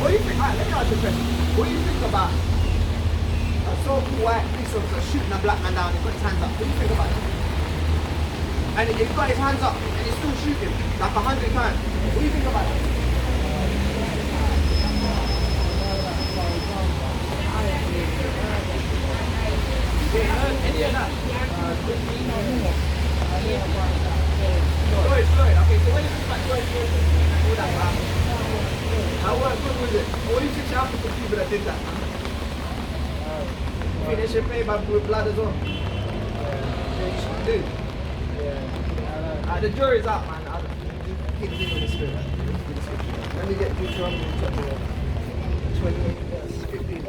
What do you think? Alright, let me ask you a question. What do you think about a so-called white police officer shooting a black man down and got his hands up? What do you think about it? And he's got his hands up and he's still shooting like 100 times. What do you think about it? You ain't heard any of that? Floyd. Okay, so when you think about Floyd, all that happened? How good was it? What do you think should happen to people that did that? You think they should pay with blood as well? Yeah, you should do. The jury's out, man. Keep dealing with the spirit. Let me get Deuteronomy chapter 28, verse 15.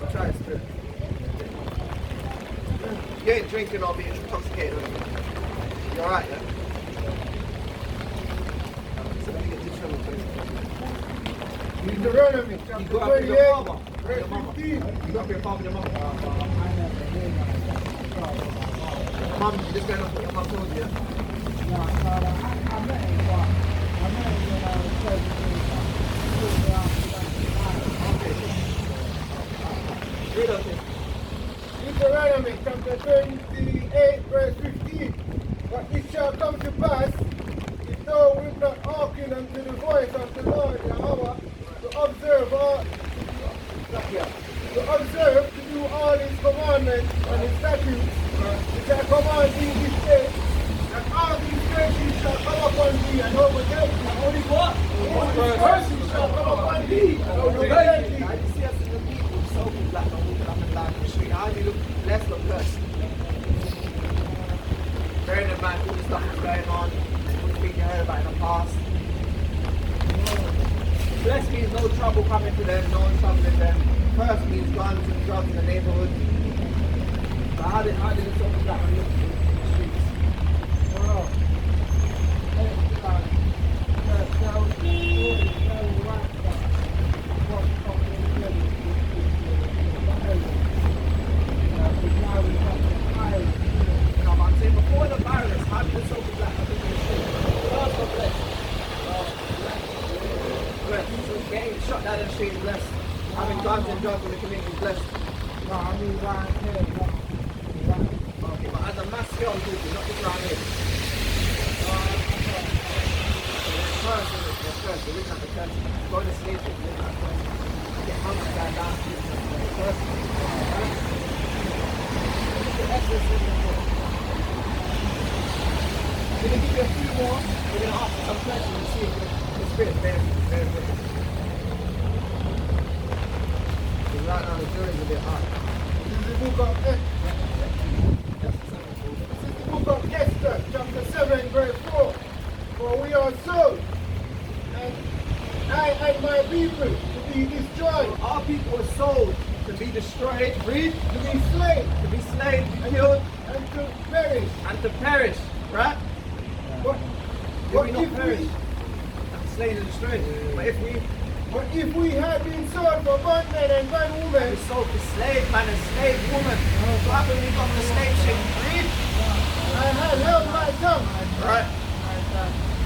I'll try it, spirit. You ain't drinking or being intoxicated or anything. You alright, yeah? So let me get Deuteronomy 28. Deuteronomy You chapter got up with 28, your father? verse Your mama? 15. You got up with your father and your mama? Mum, you just going off what your mum told you, yeah? No, I met him, but I met him when I was 17. Okay. Read up here. Deuteronomy chapter 28, verse 15. But it shall come to pass, if thou wilt not hearken unto the voice of the Lord Yahawah, to observe, to do all his commandments and his statutes, which I command thee this day, that all these curses shall come upon thee and overtake thee. Only what? Curses shall come upon thee and overtake thee. I just see us in the people, so black and walking up and down the street. How do you look less look cursed? Bearing in mind all the stuff that's going on, everything you heard about in the past. Bless means no trouble coming to them, no one troubling them. Curse means guns and drugs in the neighborhood. But how did the sort of black man look in the streets? Well, I'm saying before the virus, how did the sort of black man look in the streets? First of blessed. So getting shot down in the street is blessed. Having guns and drugs in the community is blessed. no, I mean right here. Okay, but as a mass scale, I'm talking, not just around here. First, the reason the church, going to slave ship, living at first, get hungry, going down to the first. The exorcism is good. We're going to give you a few more. We're going to ask you some questions and see if the spirit very good. Because right now the jury's a bit hard. This is the book of Esther, chapter 7, verse 4. For we are sold, and I and my people to be destroyed. Our people are sold to be destroyed, read, To be slain, to be slain, to be killed, and to perish. and to perish, right? But, Did but we not if perish? Slain and destroyed. But if we had been sold for bondmen and bondwomen, we sold to slave man and slave woman, what happened when we got the slave ship? Read, I had held my tongue. right?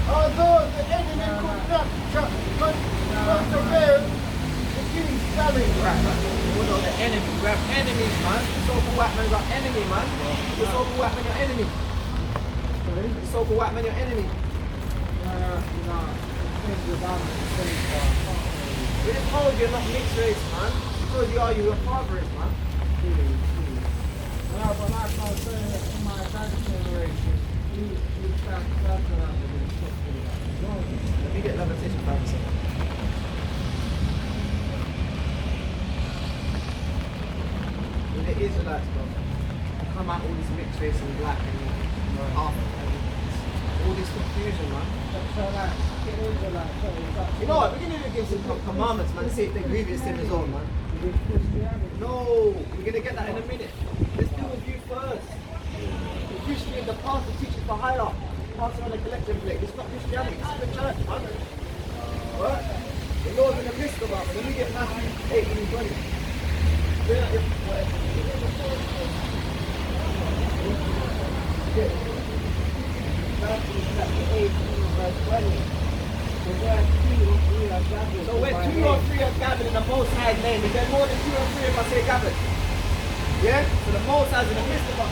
Although the enemy could not contravene the king's coming. Right. We know the enemy. We have enemies, man. The so-called white man's our enemy, man. The so-called white man your enemy. The so-called white man your enemy. We just told you you're not mixed race, man. Because you are, your father is, man. Well, but like I was saying, in my dad's generation, we found that around the Let me get levitation 5%. With the Israelites, bro, come out all this mixed race and black and African. All this confusion, man. You know what? We're going to give some commandments, man. See if they agree with this in his own, man. No, we're going to get that in a minute. Let's deal with you first. The Christian, the pastor teaches for higher. Pastor on the collective plate. It's not Christianity, it's the church, man. Right? The Lord's in the midst of us. When we get Matthew 18 and 20. Matthew chapter 18 verse 20. So when 2 or 3 are gathered in the Most High's name, is there more than 2 or 3 if I say gathered? Yeah? So the Most High's in the midst of us.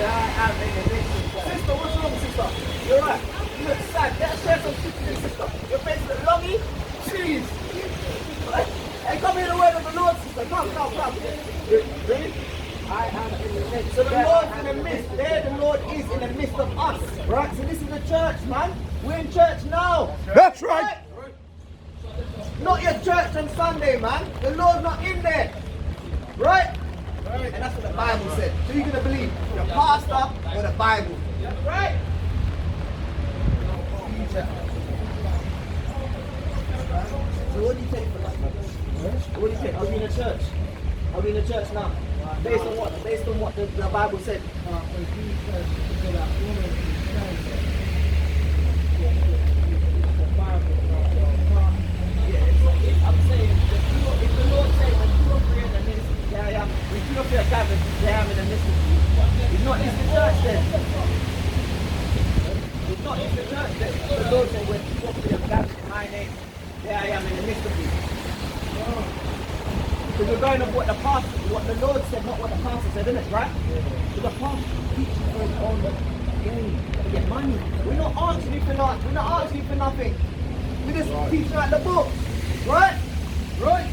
There I am in the midst of us. Sister, what's wrong, sister? You're right. You look sad. Let's share some sympathy, sister. Your face look longy. Jeez. Hey, come hear the word of the Lord, sister. Come. Ready? I am in the midst. So the Lord's in the midst. There the Lord is in the midst of us. Right? So this is the church, man. We're in church now. That's right. Not your church on Sunday, man. The Lord's not in there. Right? And that's what the Bible said. So you're going to believe the pastor or the Bible. Right? So what do you take for that? What do you take? Are we in a church? Are we in a church now? Based on what? Based on what the Bible said. I'm saying, if the Lord says, when 2 or 3 in the midst, there I am. When 2 or 3 are gathered, there I am in the midst of you. It's not in the church then. It's not in the church then. The Lord said, when 2 or 3 are gathered in my name, there I am in the midst of you. Because we're going off what the Lord said, not what the pastor said, isn't it? Right? So the pastor teaches us on the game to get money. We're not asking you for nothing. We're not asking you for nothing. We're just teaching out the book. Right? Right?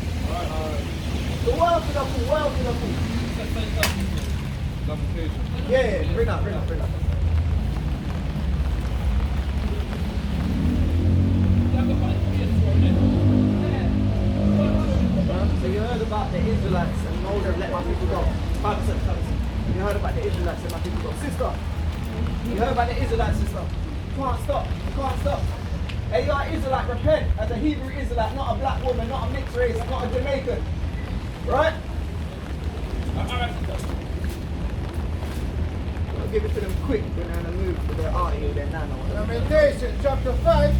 The world for the fool. Yeah, bring up. So you heard about the Israelites and Moses let my people go. 5%. You heard about the Israelites and my people go. Sister, you heard about the Israelites, sister. You can't stop. Hey, you are Israelite, repent as a Hebrew Israelite, not a black woman, not a mixed race, not a Jamaican. Right? I'll give it to them quick when they're on the move for their auntie or their nana. Lamentation chapter 5,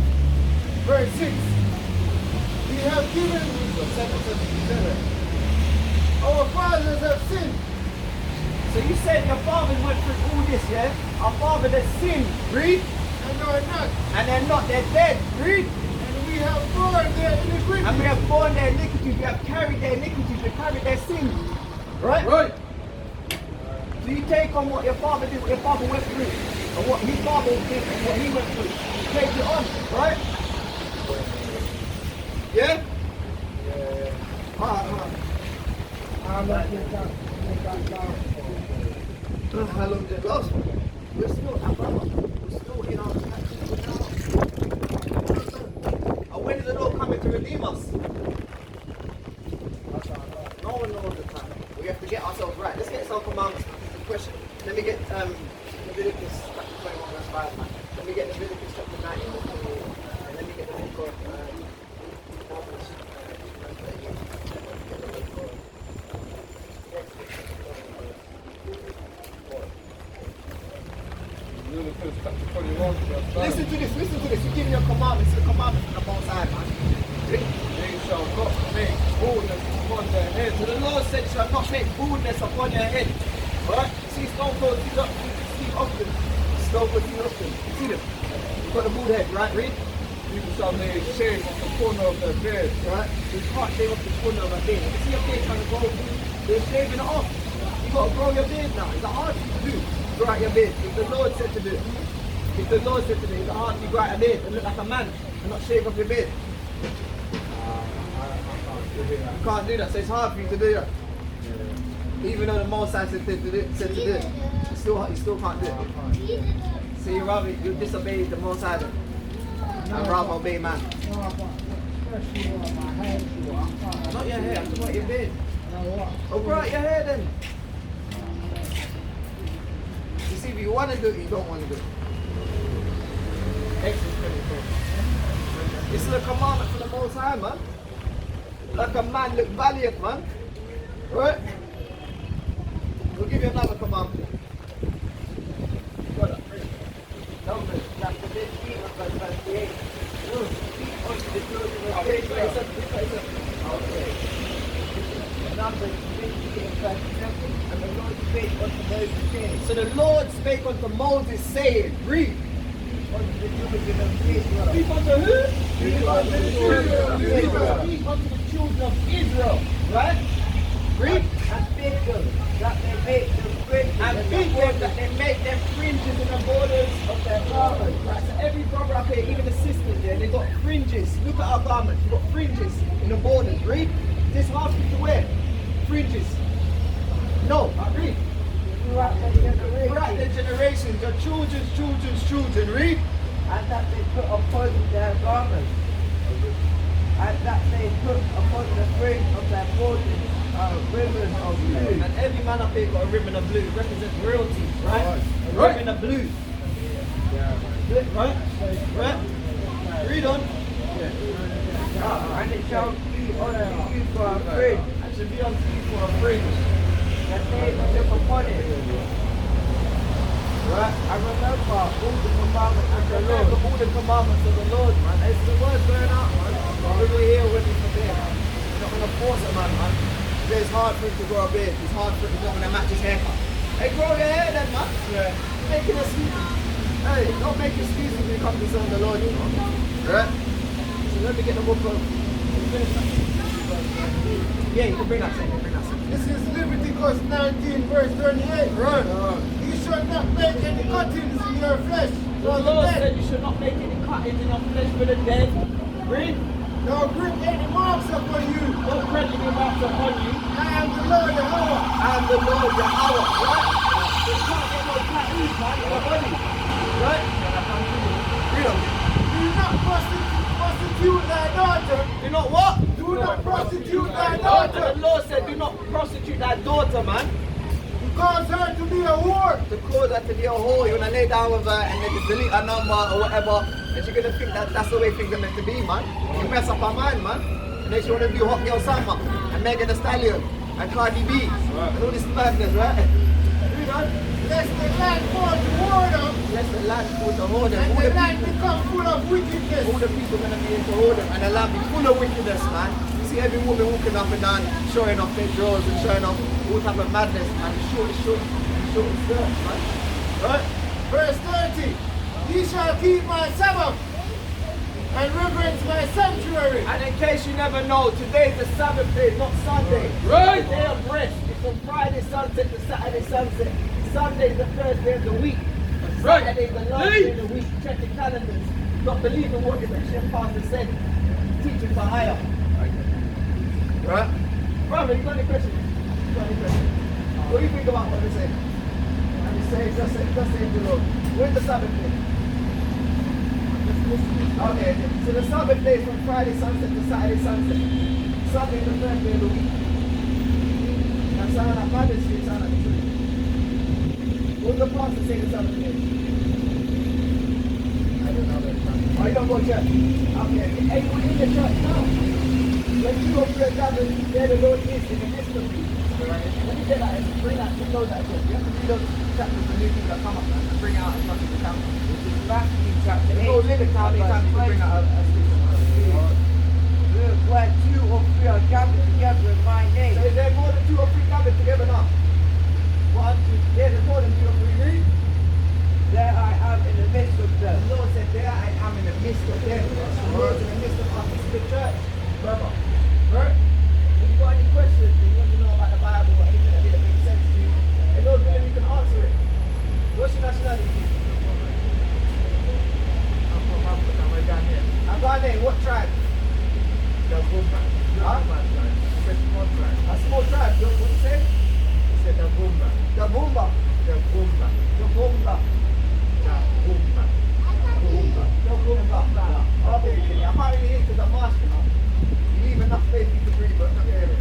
verse 6. We have given our fathers have sinned. So you said your fathers went through all this, yeah? Our father that sinned, read. And they're not. And they're not, they're dead, read. And we have borne their iniquities. And we have borne their iniquities, we have carried their iniquities, we carried their sins. Right? Right. So you take on what your father did, what your father went through, and what his father did and what he went through. You take it on, right? Yeah? How long did it last? We're still in our and when is the Lord coming to redeem us? No one knows the time. We have to get ourselves right. Let's get some commandments. Question. Let me get Leviticus chapter 21 verse 5, man. Let me get Leviticus chapter 19 verse 28. And let me get the book of Numbers. Listen to this. You give me a commandment. It's a commandment from the Most High, man. They shall not make baldness upon their head. So the Lord said, shall not make baldness upon your head. Alright? See Stone Cold Steve Austin. Stone Cold Steve Austin. You see them? You've got a bald head, right? Read. People shall lay shame on the corner of their beard. Right? So you can't shave off the corner of a beard. You see your beard trying to grow, they're shaving it off. You've got to grow your beard now. It's a hard thing to do. Grow out your beard. If the Lord said to do it. If the Lord said to do it, it's hard to grow out a beard and look like a man and not shave off your beard. You can't do that, so it's hard for you to do that. Even though the Most High said to do it, you still can't do it. So you disobey the Most High and rather obey man. Not your hair, I'm talking about your beard. Oh, grow out your hair then. You see, if you want to do it, you don't want to do it. Exodus 24. This is a commandment from the Most High, man. Like a man look valiant, man. Right? We'll give you another commandment. Numbers chapter 15 verse 28. Numbers 15 verse 27. And the Lord spake unto Moses saying. So the Lord spake unto Moses saying, read. unto the children of Israel. Speak unto who? Speak unto the children of Israel. Speak unto the children of Israel. Right? Read. And bid them that they make them fringes And bid them that they make them fringes in the borders of their garments. Right, so every brother up here, even the sisters there, they got fringes. Look at our garments, we've got fringes in the borders. Read. This hard for you to wear. Fringes. No, read. Throughout Throughout the generations, your children's children. Read. and that they put upon their garments, and that they put upon the fringe of their borders ribbon of blue. And every man up here got a ribbon of blue. Represents royalty, right? A ribbon of blue. Right? Right? Read on. And it shall be unto you for a fringe, And should be unto you for a fringe. that they will look upon it. Right? And remember all the commandments of the Remember Lord. all the commandments of the Lord, man. It's the word going out, man. We're here ready for there, man. We're not going to force a man, man. It's hard for him to grow a beard. It's hard for him to go and match his haircut. Hey, grow your hair then, man. Yeah. Making excuses. Hey, don't make excuses when you come to serve the Lord, you know. Right? So let me get the book of. Yeah, you can bring that second. Bring that second. This is Leviticus 19 verse 28. Right. You shall not make any cuttings in your flesh The for the Lord dead. said you should not make any cuttings in your flesh for the dead. Read. Nor bring any marks upon you. Don't press any marks upon you. I am the Lord Yahawah. I am the Lord Yahawah. Right? So you can't get no tattoos, man, in your body. Right? Read on. Do not prostitute thy daughter. Do not what? Do not prostitute thy And daughter. the Lord said, do not prostitute thy daughter, man. Cause her to be a whore. To cause her to be a whore, you want to lay down with her and then just delete her number or whatever, and she's going to think that that's the way things are meant to be, man. You mess up her mind, man. And then she want to do Hot Girl Summer and Megan Thee Stallion and Cardi B and all this madness, right? Read on. Lest the land fall to whoredom, Let the land go to whoredom. and All the the land people, become full of wickedness. all the people going to be into whoredom and the land be full of wickedness, man. You see every woman walking up and down, showing off their drawers and showing off all type of madness, man. Short skirts, man. Right? Verse 30. Ye shall keep my Sabbath and reverence my sanctuary. And in case you never know, today is the Sabbath day, not Sunday. Right. The day of rest. It's from Friday sunset to Saturday sunset. Sunday is the first day of the week. And Right. Saturday is the last day of the week. Check the calendars. Not believing what the Christian pastor said. Teaching for hire. Right? Brother, you got any questions? You got any questions? What do you think about what they say? And he says, just say the Lord. When's the Sabbath day? Okay, so the Sabbath day is from Friday sunset to Saturday sunset. Sunday is the first day of the week. That sound like madness to you, sound like the truth. What does the pastor say the Sabbath day? I don't know that. Oh, you don't go to church? Okay, hey, we're in the church now. When you go to the gathering, there the Lord is in the midst of you. When you get that, bring that to those that church. You have to read those chapters for new people that come up and bring it out in front of the camera. Matthew chapter 8. There's no limit to how many times you can bring out a scripture. Where 2 or 3 are gathered together in my name. So is there more than 2 or 3 gathered together now? 1, 2, yeah, there's more than 2 or 3, read. There I am in the midst of them. The Lord said, there I am in the midst of them. The Lord's in the midst of us. This is the church. Brother. Right? If you got any questions, if you want to know about the Bible or anything that didn't make sense to you, and Lord willing, you can answer it. What's your nationality? I'm from Africa. I'm a Ghanaian. A Ghanaian, what tribe? The Bumba. Huh? It's a small tribe. A small tribe. What do you say? It's a the Bumba. The Bumba. The Bumba. The Bumba. The Bumba. Bumba. The Bumba. Okay, I'm not really into the mosque now. You leave enough faith to breathe, but not really.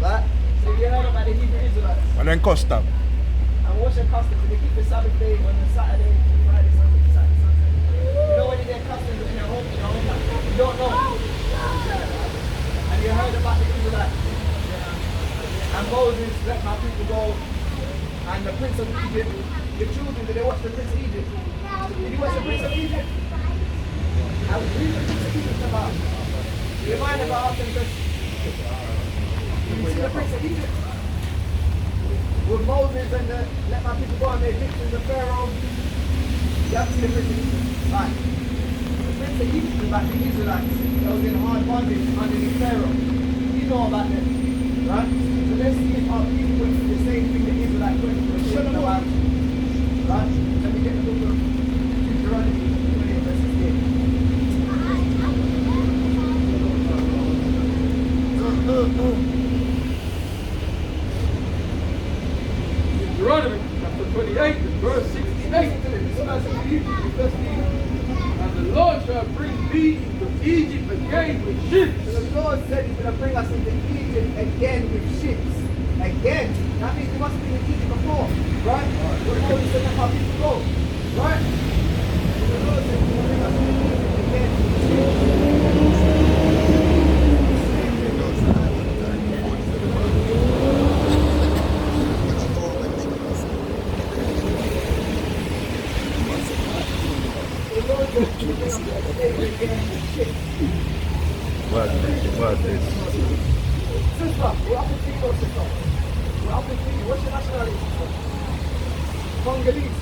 Right? So you heard about the Hebrew Israelites. And then custom. And what's your custom? Do they keep the Sabbath day on the Saturday, Friday, Sunday, Saturday, Sunday? You know any of their customs in your homeland? You don't know. And you heard about the Israelites. And Moses let my people go. And the Prince of Egypt, the children, did they watch the Prince of Egypt? Did you watch the Prince of Egypt? And read the Prince of Egypt about. Do you mind about asking questions? Did you see the Prince of Egypt? With Moses and let my people go on the Egyptians and Pharaoh. You have to see the Prince of Egypt. Right. The Prince of Egypt is about the Israelites that was in hard bondage underneath Pharaoh. You know about them. Right? So let's see if our people went through the same thing the Israelites went through. Show them about it. Right? Let me get the book of Deuteronomy 20 verse 16. Deuteronomy chapter 28, verse 68. And the Lord shall bring thee into Egypt again with ships. So the Lord said He's going to bring us into Egypt again with ships. Again. That means we must have been in Egypt before. Right? Before He said that's how people go. Right? So the Lord said He's going to bring us into Egypt again with ships. What is Sister, we're up in Tito, sister. We're up in Tito. What's your nationality, sister? Congolese.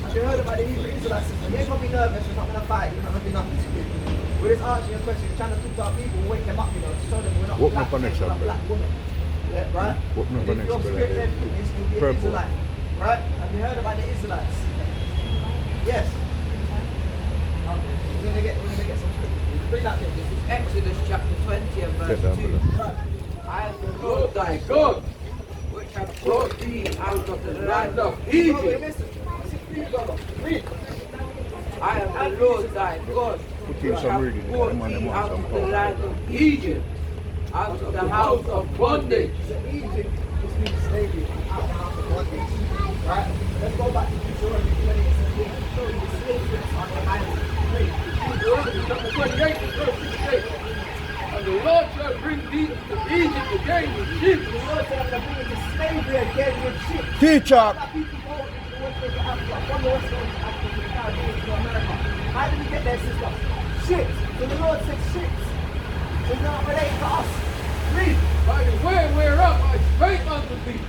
Have you heard about the Hebrew Israelites, sister? You ain't gonna be nervous, you're not gonna fight, you're not gonna do nothing to you. We're just answering your question, we're trying to talk to our people, wake them up, you know, to show them we're not What black, my connection, we're not bro? black women. Yeah, right? What my And if your connection, spirit brother? left you, you'll be an Purple. Israelite. Right? Have you heard about the Israelites? Yes. Okay. We're gonna get some scripture. Bring that in. This is Exodus chapter 20 and verse Get down, 2. brother. I am the Lord Lord thy thy God, God, which have brought thee out of the land of Brother, Egypt. listen. Listen to me, brother. Read. I am the Lord thy God, Put in which some have reading. brought Come on, them thee want out some of the power. land of Egypt, out of the house of bondage. So Egypt just means slavery. Out of the house of bondage. Right? Let's go back to Deuteronomy 20 and 16. Show you the slave ships on the island. Read. Deuteronomy chapter 28, verse 68. And the Lord shall bring thee into Egypt again with ships. The Lord said, I'm going to bring you to slavery again with ships. Teacher. That people go into the west coast of Africa, from the west coast of Africa to the Caribbean to America. How did we get there, sister? Ships. So the Lord said ships. Does not relate to us. Read. By the way whereof I spake unto thee,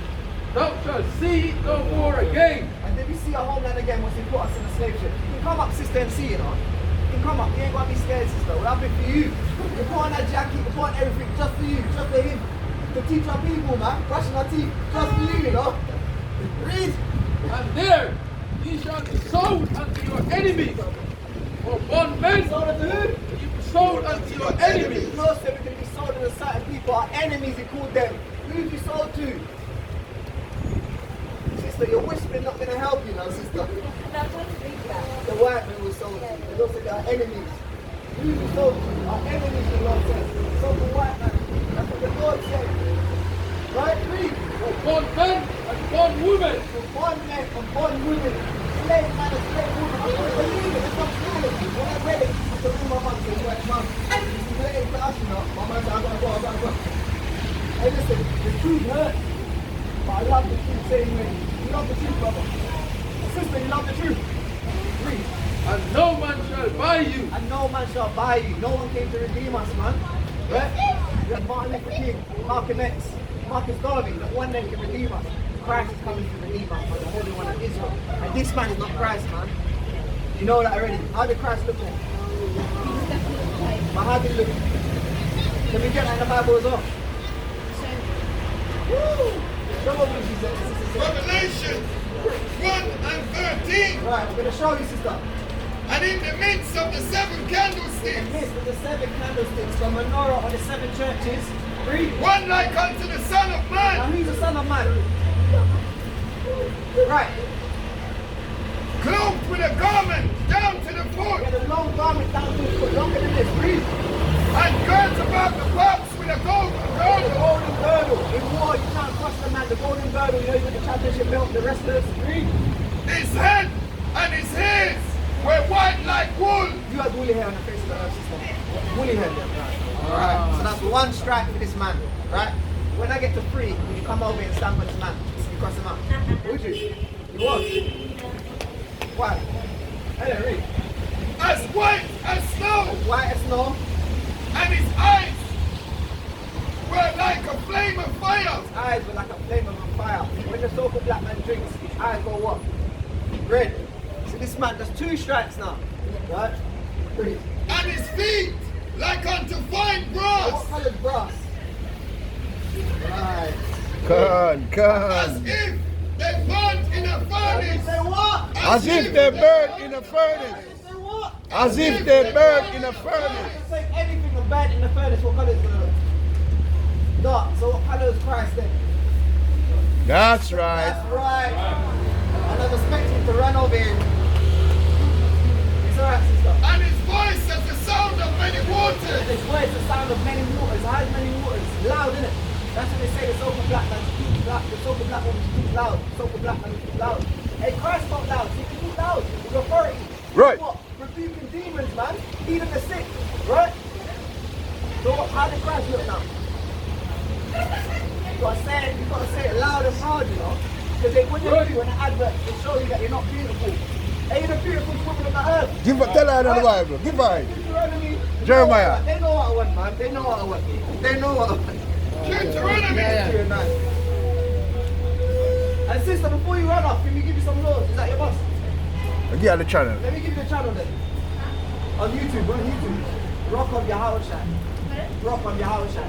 thou shalt see it no more again. And then we see our homeland again once He put us in a slave ship. You can come up, sister, and see, you know. You can come up. You ain't got to be scared, sister. We'll have it for you. You put on that jacket, you put on everything just for you, just for Him. To teach our people, man. Brushing our teeth just for you, you know. Read. And there ye shall be sold unto your enemies. For bondmen, Sold unto who? ye be sold unto your enemies. The Lord said we're going to be sold to certain people. Our enemies, He called them. Who have you sold to? Sister, your whispering not going to help you now, sister. The white men were sold to. The Lord said they are enemies. Who have you sold to? Our enemies, the Lord says. Sold the white man. That's what the Lord said. Right? Read. For bondmen and bondwomen, For bondmen and bondwomen. Slave man and slave woman. I couldn't believe it. It's not true. When I read it, I said, oh, my mum said, right, mum. This is related to us, you know. My mum said, I gotta go. Hey, listen, the truth hurts. But I love the truth same way. You love the truth, brother. Sister, you love the truth. Read. and no man shall buy you. And no man shall buy you. No one came to redeem us, man. Right? We have Martin Luther King, Malcolm X, Marcus Garvey, that one day can redeem us. Christ is coming to redeem us, man, the Holy One of Israel. And this man is not Christ, man. You know that already. How did Christ look like? But how did he look? Can we get that in the Bible as well? Woo! Show us what she said. Revelation 1 and 13. Right, I'm going to show you, sister. And in the midst of the seven In the candlesticks, midst of the seven candlesticks, the menorah of the seven churches, read. one like unto the Son of Now Man, who's the Son of Man? Right. clothed with a garment down to the He foot, had a long garment down to his foot, longer than this. Read. and girt about the paps with a golden The girdle. golden girdle. In war, you can't cross the man. The golden girdle, you know, you got the championship belt, the wrestlers. Read. His head and his hairs were white like wool, You had woolly hair on the face of the earth, sister. Woolly hair. Right. Alright. So that's one strike for this man. Right? When I get to 3, will you come over and stamp on this man? You cross him out. Would you? You won't. Why? Hey, read. as white as snow, White as snow. and his eyes were like a flame of fire. His eyes were like a flame of fire. When the so-called black man drinks, his eyes go what? Red. this man, that's 2 stripes now. Right? Read. And his feet like unto fine What brass, colour's brass? Right. as if they burnt in a furnace. Say what? As if they burnt in a furnace. Say what? As if they burnt in a furnace. Say anything of bad in the furnace, what colour is it? Dark. So what colour is Christ then? That's right. That's right. And I was expecting to run over him. It's alright, sister. And his voice as the sound of many waters. His voice the sound of many waters. How many waters? Loud, isn't it? That's what they say the so-called black man speaks loud. The so-called black woman speaks loud. The so-called black man speaks loud. Hey, Christ not loud. He can speak loud. With authority. Right. What? Rebuking demons, man. Healing the sick. Right? So how did Christ look now? You gotta say it loud and proud, you know. Because they wouldn't do an advert to show you that you're not beautiful. Hey, you're the beautiful woman on the earth. Tell her the Bible. Give her. Deuteronomy. Jeremiah. They know what I want, man. They know what I want. They know what I want. Deuteronomy. And sister, before you run off, can we give you some laws? Is that your boss? Give her the channel. Let me give you the channel then. On YouTube, we're on YouTube. Rock of Yahawashi. Rock of Yahawashi.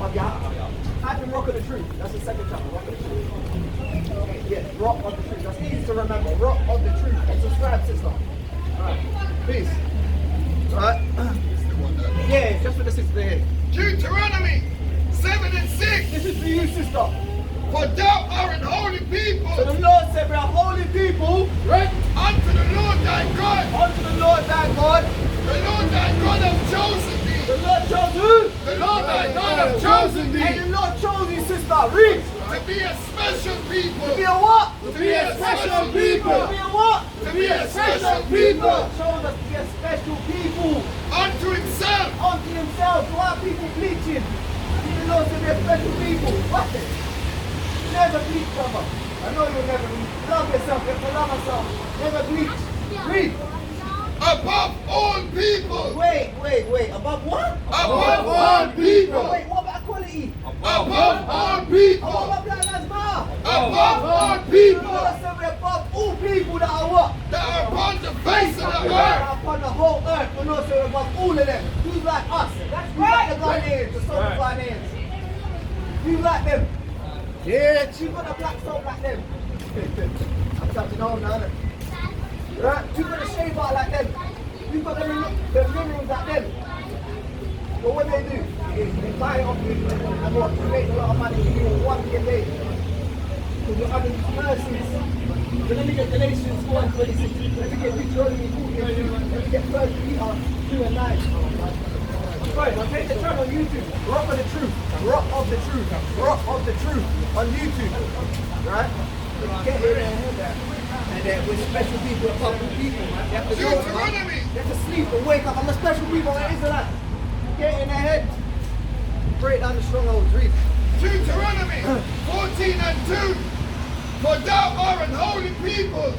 Of Yahawashi. Type in Rock of the Truth. That's the second channel. Rock of the Truth. Yeah, Rock of the Truth. That's easy to remember. Rock of the Truth. And subscribe, sister. Alright. Peace. Alright. Yeah, it's just for the sister here. Deuteronomy 7 and 6. This is for you, sister. For thou art an holy people. So the Lord said we are holy people, right? Unto the Lord thy God. Unto the Lord thy God. The Lord thy God hath chosen thee. The Lord chose who? The Lord thy God hath chosen And thee. the Lord chose you, sister. Read. To be a special people. To be a what? To be a special To people. be a what? To be a special people. God chose us to be a special people. Unto himself. Unto himself. Why are people bleaching? The Lord said we are special people. What it? Never bleach, brother. I know you'll never bleach. Love yourself. You have to love yourself. Never bleach. Read. Above all people. Wait. Above what? Above all people. Wait, what about quality? Above all Oh, people. what about Black Lives Matter? Above all The people. Lord said we're above all people that are what? That are upon the face of the That earth. are upon the whole earth. The Lord said we're above all of them. Who's like us? Who's like the Ghanaians, the soul Ghanaians? Who's like them? Yeah. Who's got a black soul like them? I'm touching home now, innit? Right? Who's got a shave out like them? Who's got the minerals like them? But what they do is they buy it off you and what? You make a lot of money, you give it 1 million days. Because you're under these mercies. So let me get Galatians 1:26. Let me get Deuteronomy 40. Let me get 1 Peter 2 and 9. Right, now take the channel on YouTube. Rock of the Truth. Rock of the Truth. Rock of the Truth on YouTube. Right? Get in there. And we're special people, we're powerful people, man. You have to go, man. You have to sleep and wake up. I'm a special people, man. Isn't that? Get in their head. Break down the strongholds. Read. Deuteronomy 14 and 2. For thou art an holy people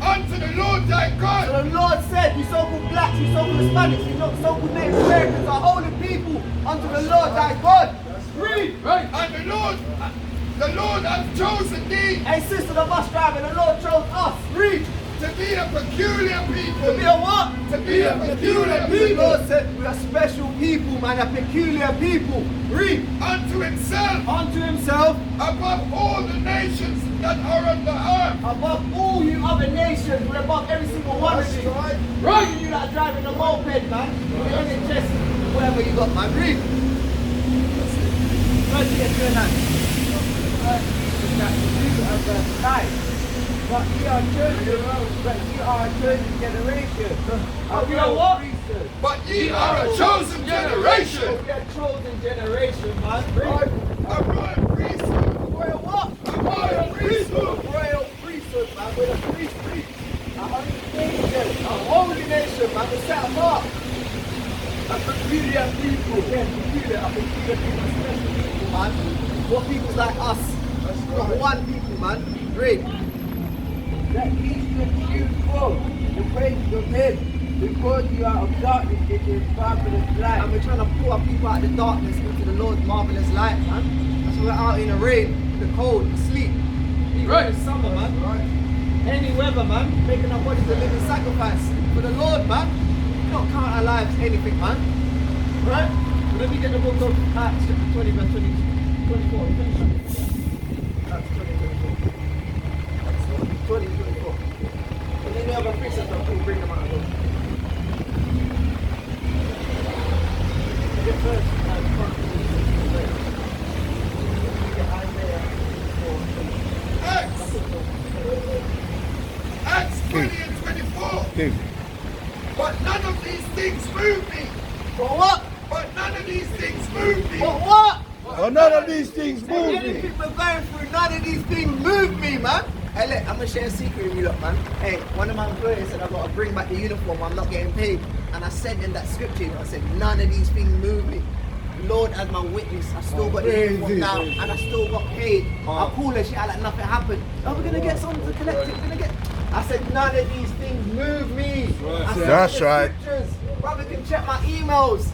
unto the Lord thy So God. the Lord said, you so-called blacks, you so-called Hispanics, you so-called Native Americans are holy people unto the Lord thy God. Read. And the Lord hath chosen thee Hey sister, the bus driver, the Lord chose us. Read. to be a peculiar people. To be a what? To be a peculiar The people Lord said we are special people, man, a peculiar people. Read. unto himself Unto himself, above all the nations that are on the earth. above all you other nations, we're above every single one of you. Right? You that are driving a moped, man. The NHS, whatever you got, man. Read. First year, 2 and 9. But ye are a chosen generation. We are what? But ye are a chosen generation, We are a chosen generation, man. a royal priesthood, Royal what? a royal priesthood, Royal priesthood, man. We're the priesthood. A holy nation. A holy nation, man. We're set apart. A peculiar people. Yeah, peculiar. A peculiar people. A special people, man. What people's like us. Not one people, man. Read. That he should choose forth the praises of him, because you are of darkness into his marvelous light. And we're trying to pull our people out of the darkness into the Lord's marvelous light, man. That's why we're out in the rain, in the cold, in the sleep. Even in the summer, man. any weather, man, making our bodies a living sacrifice for the Lord, man. We don't count our lives anything, man. Right? So let me get the book of Acts chapter 20, verse 20, 24. Acts 20, 24. Acts 20, 24. And then you have a precept of who bring them out of the get first, Acts 20 and 24. But none of these things move me. For what? But none of these things move me. For what? But none of these things move Many me. people going through, none of these things move me, man. Hey, look, I'm gonna share a secret with you, look, man. Hey, one of my employers said I gotta bring back the uniform. I'm not getting paid, and I sent in that scripture. I said none of these things move me. Lord, as my witness, I still got the uniform now, and I still got paid. I call her, she act like nothing happened. Oh, we're gonna get someone to collect it. We're gonna get. I said none of these things move me. I said, That's the right. scriptures. Brother can check my emails,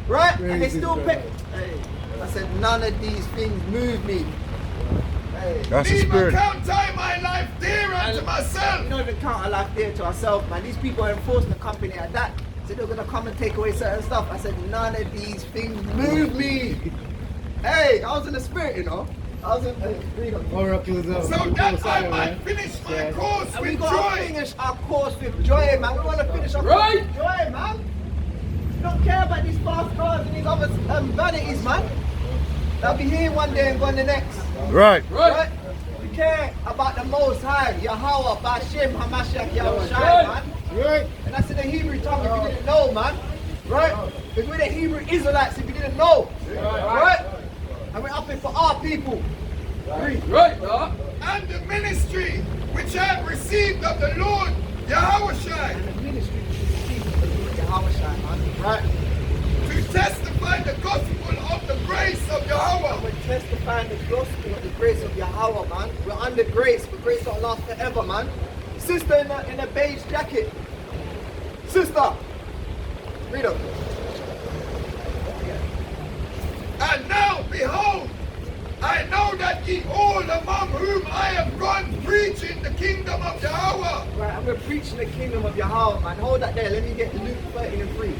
right? And they still pay. Hey, I said none of these things move me. Hey. That's the spirit. Count I my life dear unto myself. We don't even count our life dear to ourselves, man. These people are enforcing the company at that. So they're gonna come and take away certain stuff. I said none of these things move me. Hey, I was in the spirit, you know. I was in freedom. So that I might finish my course And we with gotta joy. finish our course with joy, man. We wanna finish our course with joy, man. We don't care about these fast cars and these other vanities, man. They'll be here one day and gone the next. Right. Right? We care about the Most High, Yahawah, bahasham, Hamashiach, Yahawashi, man. Right. And that's in the Hebrew tongue if you didn't know, man. Right? Because we're the Hebrew Israelites if you didn't know. Right? And we're up here for our people. Right, And the ministry which I have received of the Lord Yahawashi And the ministry is received of the Lord Yahawashi, man. Right? to testify the gospel of the grace of Yahawah. We're testifying the gospel of the grace of Yahweh, man. We're under grace, but grace don't last forever, man. Sister in a beige jacket. Sister. Read up. And now, behold, I know that ye all among whom I have gone preaching the kingdom of Yahawah. Right, and we're preaching the kingdom of Yahweh, man. Hold that there. Let me get Luke 13 and 3.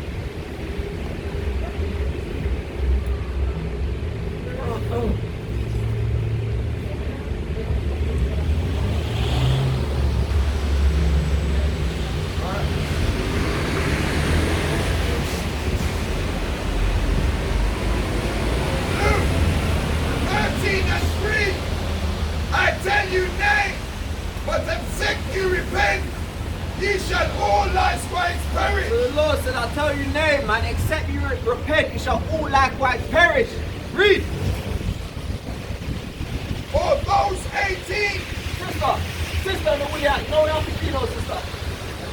Oh. I tell you nay, but except you repent, ye shall all likewise perish. So the Lord said, I'll tell you nay, man, except you repent, you shall all likewise perish. Read. For those 18. Sister, no way out. No way out to Kino, sister.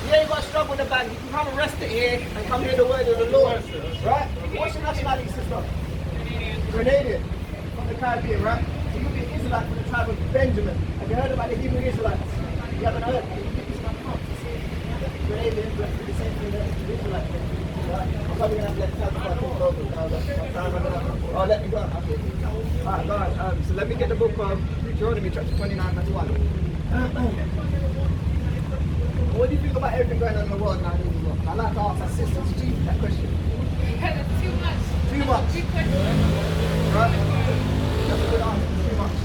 You ain't got to struggle with the band. You can come and rest it here and come hear the word of the Lord. Right? What's your nationality, sister? Grenadian. From the Caribbean, right? So you'll be an Israelite from the tribe of Benjamin. Have you heard about the Hebrew Israelites? You haven't heard? Grenadian, but the same thing that the Israelites did. Right? I'm probably going to have to let Oh, let me go. Okay. Alright, go on. So let me get the book of Deuteronomy, chapter 29, verse 1. What do you think about everything going on in the world now? I like to ask our sisters, chief, that question. Too much. Too much. Good question. Right? That's a good answer. Too much.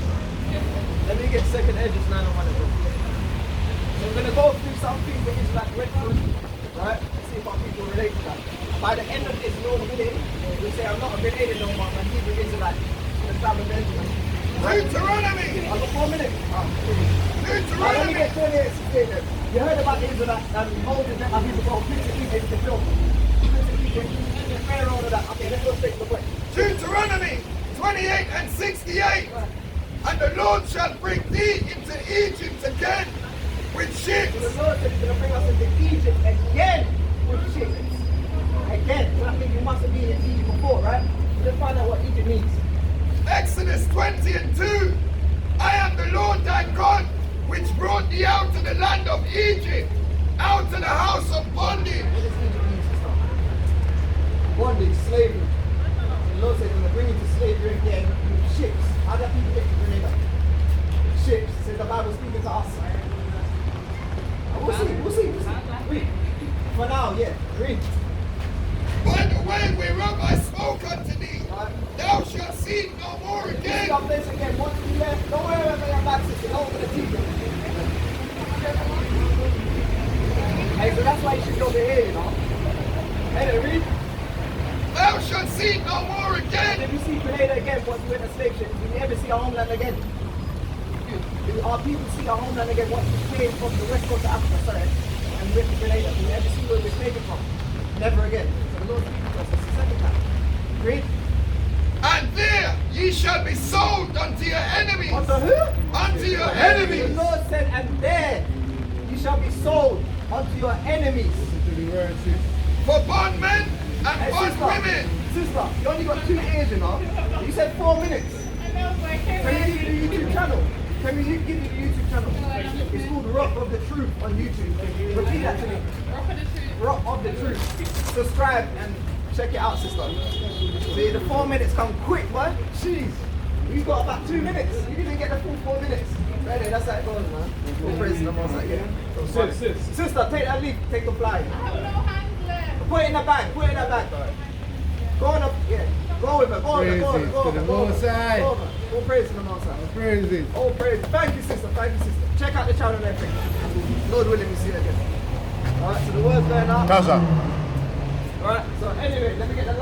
Let me get second edges now on one of them. So we're going to go through some things that Israelites went through, right? See if our people relate to that. By the end of this little minute, we say, I'm not a Grenadian no more, I'm a Hebrew Israelite. The tribe of Benjamin. Deuteronomy. I've got 4 minutes. Let me Deuteronomy. get 28 16. You heard about the Israelites and Moses and how people go Prince of Egypt to film. Prince of Egypt, the Pharaoh and all that. Okay, let's go straight to the point. Deuteronomy 28 and 68. And the Lord shall bring thee into Egypt again with ships. So the Lord said he's going to bring us into Egypt again with ships. Again. So that means you must have been in Egypt before, right? Let's find out what Egypt means. Exodus 20 and 2. I am the Lord thy God, which brought thee out of the land of Egypt, out of the house of bondage. What does Egypt mean, sister? Bondage, slavery. The Lord said he's going to bring you to slavery again with ships. How do people get to Grenada? Ships. Says the Bible speaking to us. your place again. Once you left, don't worry about your back, sister. Don't open the TV. Hey, so that's why you should go over here, you know. Hey, read. Thou shalt see no more And again. if you see Grenada again, once we're in a slave ship, you never see our homeland again. Our people see our homeland again once we came from the west coast of Africa, sorry, and we went to Grenada. We never see where we're taken from. Never again. So the Lord speaks to us. It's the second time. Read. And there ye shall be sold unto your enemies. Unto who? Unto your The enemies. Lord said, and there you shall be sold unto your enemies. To the word, sis. For bondmen and Hey, bondwomen. sister, you only got 2 ears, you know. You said 4 minutes. I know, but I can't Can we wait. give you the YouTube channel? Can we give you the YouTube channel? It's called Rock of the Truth on YouTube. Repeat that to me. Rock of the truth. Rock of the Truth. Subscribe and check it out, sister. See, the 4 minutes come quick, man. Jeez. You got about 2 minutes. You didn't get the full 4 minutes. Right there, that's how it goes, man. We'll praise the most I get. Sister, take that leaf, take the fly. I have no hands left. Put it in the bag, put it in the bag. Go on up, yeah. Go with her, go with her, go with her, go with her. Praise to the Most High. Go with her. All praise to the Most High. Praise it. Oh, praise. Thank you, sister. Thank you, sister. Check out the channel and everything. Lord willing, we see you again. Alright, so the word's going out. Gaza. Alright, so anyway, let me get the